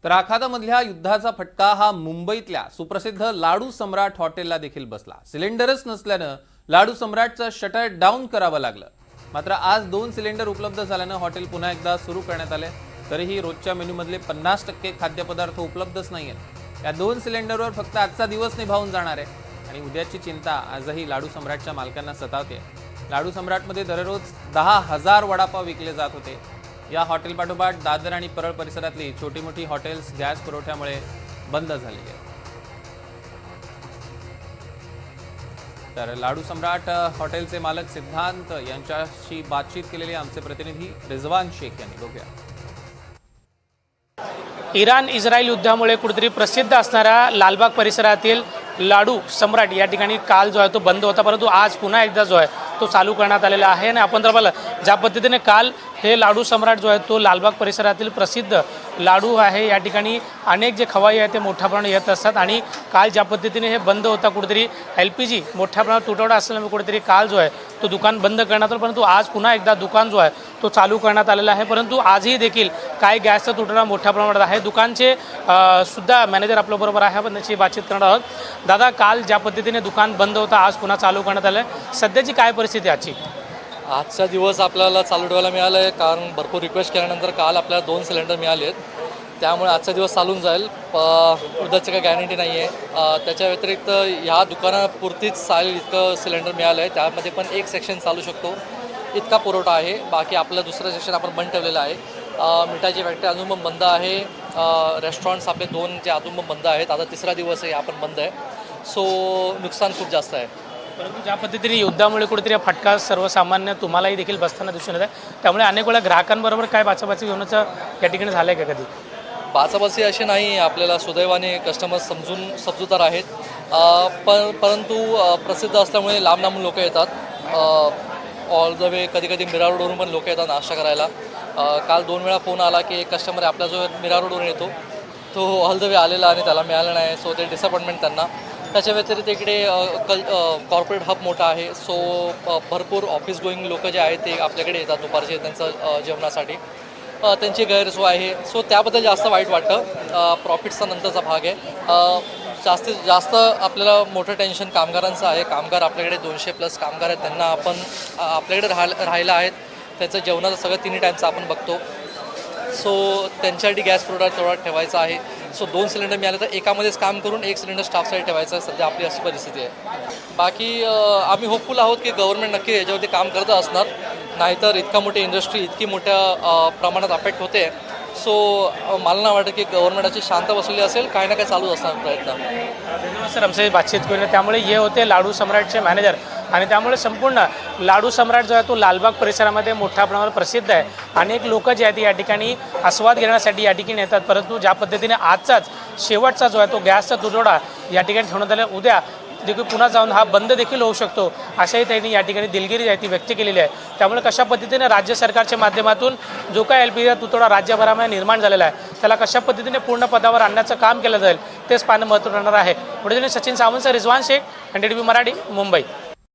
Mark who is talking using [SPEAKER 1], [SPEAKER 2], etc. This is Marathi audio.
[SPEAKER 1] तर आखातामधल्या युद्धाचा फटका हा मुंबईतल्या सुप्रसिद्ध लाडू सम्राट हॉटेलला देखील बसला। सिलेंडरच नसल्यानं लाडू सम्राटचं शटर डाऊन करावं लागलं। मात्र आज 2 सिलेंडर उपलब्ध झाल्यानं हॉटेल पुन्हा एकदा सुरू करण्यात आले। तरीही रोजच्या मेन्यूमधले 50% खाद्यपदार्थ उपलब्धच नाहीयेत। या 2 सिलेंडरवर फक्त आजचा दिवस निभावून जाणार आहे आणि उद्याची चिंता आजही लाडू सम्राटच्या मालकांना सतावते। लाडू सम्राटमध्ये दररोज 10,000 वडापाव विकले जात होते। या हॉटेल पाठोपाठ दादर आणि परळ परिसरातली छोटी मोठी हॉटेल्स गॅस पुरवठ्यामुळे बंद झालेली आहेत। तर लाडू सम्राट हॉटेलचे मालक सिद्धांत यांच्याशी बातचीत केलेली आमचे प्रतिनिधी रिजवान शेख यांनी। बघूया।
[SPEAKER 2] इराण इस्रायल युद्धामुळे कुठेतरी प्रसिद्ध असणारा लालबाग परिसरातील लाडू सम्राट या ठिकाणी काल जो आहे तो बंद होता, परंतु आज पुन्हा एकदा जो आहे तो चालू करण्यात आलेला आहे। आणि आपण जर पाहिलं ज्या पद्धतीने काल हे लाडू सम्राट जो आहे तो लालबाग परिसरातील प्रसिद्ध लाडू आहे, या ठिकाणी अनेक जे खवाई आहे ते मोठ्या प्रमाणात येत असतात आणि काल ज्या पद्धतीने हे बंद होता, कुठेतरी LPG मोठ्या प्रमाणात तुटवडा असल्यामुळे कुठेतरी काल जो आहे तो दुकान बंद करण्यात आलं, परंतु आज पुन्हा एकदा दुकान जो आहे तो चालू करण्यात आलेला आहे। परंतु आजही देखील काय गॅसचा तुटवडा मोठ्या प्रमाणात आहे। दुकानचे सुद्धा मॅनेजर आपल्याबरोबर आहे, आपण त्याची बातचीत करणार आहोत। दादा, काल ज्या पद्धतीने दुकान बंद होता आज पुन्हा चालू करण्यात आलं आहे, सध्याची काय परिस्थिती आजची?
[SPEAKER 3] आजचा दिवस आपल्याला चालू ठेवायला मिळालं आहे, कारण भरपूर रिक्वेस्ट केल्यानंतर काल आपल्याला 2 सिलेंडर मिळाले आहेत, त्यामुळे आजचा दिवस चालून जाईल। उद्याची काही गॅरंटी नाही आहे। त्याच्या व्यतिरिक्त ह्या दुकानापुरतीच चालेल इतकं सिलेंडर मिळालं आहे, त्यामध्ये पण एक सेक्शन चालू शकतो इतका पुरवठा आहे। बाकी आपलं दुसरं सेक्शन आपण बंद ठेवलेलं आहे। मिठाची फॅक्टरी अजून पण बंद आहे। रेस्टॉरंट्स आपले 2 जे अजून पण बंद आहेत, आता 3रा दिवस आहे आपण बंद आहे। सो नुकसान खूप जास्त आहे।
[SPEAKER 2] परंतु ज्या पद्धतीने युद्धामुळे कुठेतरी फटका सर्वसामान्य तुम्हालाही देखील बसताना दिसून येत आहे, त्यामुळे अनेक वेळा ग्राहकांबरोबर काय बाचाबाची होण्याचं या ठिकाणी झालं आहे का कधी?
[SPEAKER 3] बाचाबाची अशी नाही, आपल्याला सुदैवाने कस्टमर्स समजूतदार आहेत, परंतु प्रसिद्ध असल्यामुळे लांब लांबून लोक येतात। ऑल द वे कधी मिरा रोडवरून पण लोक येतात नाश्ता करायला। काल 2 वेळा फोन आला की एक कस्टमर आपला जो मिरा रोडवरून येतो तो ऑल द वे आलेला आणि त्याला मिळालं नाही, सो ते डिसअपॉइंटमेंट त्यांना। त्याच्या व्यतिरिक्त इकडे कॉर्पोरेट हब मोठा आहे, सो भरपूर ऑफिस गोईंग लोक जे आहेत ते आपल्याकडे येतात दुपारचे त्यांचं जेवणासाठी, त्यांची गैरसोय आहे। सो त्याबद्दल जास्त वाईट वाटतं। प्रॉफिट्सचा नंतरचा भाग आहे। जास्तीत जास्त आपल्याला मोठं टेन्शन कामगारांचं आहे। कामगार आपल्याकडे 200+ कामगार आहेत, त्यांना आपण आपल्याकडे राहायला आहेत, त्यांचं जेवणाचं सगळं 3 टाईमचं आपण बघतो। सो त्यांच्यासाठी गॅस पुरवठा तेवढा ठेवायचा आहे। सो 2 सिलेंडर मिळाले तर एकामध्येच काम करून 1 सिलेंडर स्टाफसाठी ठेवायचं आहे। सध्या आपली अशी परिस्थिती आहे। बाकी आम्ही होपफुल आहोत की गव्हर्नमेंट नक्की याच्यावरती काम करत असणार, नाहीतर इतका मोठी इंडस्ट्री इतकी मोठ्या प्रमाणात अफेक्ट होते। सो मला नाही वाटत की गव्हर्नमेंटाची शांत बसलेली असेल, काही ना काही चालू असणार प्रयत्न।
[SPEAKER 2] धन्यवाद सर आमच्याशी बातचीत करून। त्यामुळे हे होते लाडू सम्राटचे मॅनेजर आणि त्यामुळे संपूर्ण लाडू सम्राट जो आहे तो लालबाग परिसरामध्ये मोठ्या प्रमाणावर प्रसिद्ध आहे। अनेक लोक जे आहेत या ठिकाणी आस्वाद घेण्यासाठी या ठिकाणी येतात, परंतु ज्या पद्धतीने आजचाच शेवटचा जो आहे तो गॅसचा तुटवडा या ठिकाणी ठेवण्यात आला, उद्या देखील पुन्हा जाऊन हा बंद देखील होऊ शकतो अशाही त्यांनी या ठिकाणी दिलगिरी आहे ती व्यक्त केलेली आहे। त्यामुळे कशा पद्धतीने राज्य सरकारच्या माध्यमातून जो काय LPGचा तुटवडा राज्यभरामध्ये निर्माण झालेला आहे त्याला कशा पद्धतीने पूर्ण पदावर आणण्याचं काम केलं जाईल तेच पाहणं महत्त्वाचं ठरणार आहे। पुढे सचिन सावंत, रिजवान शेख, NDTV मराठी, मुंबई।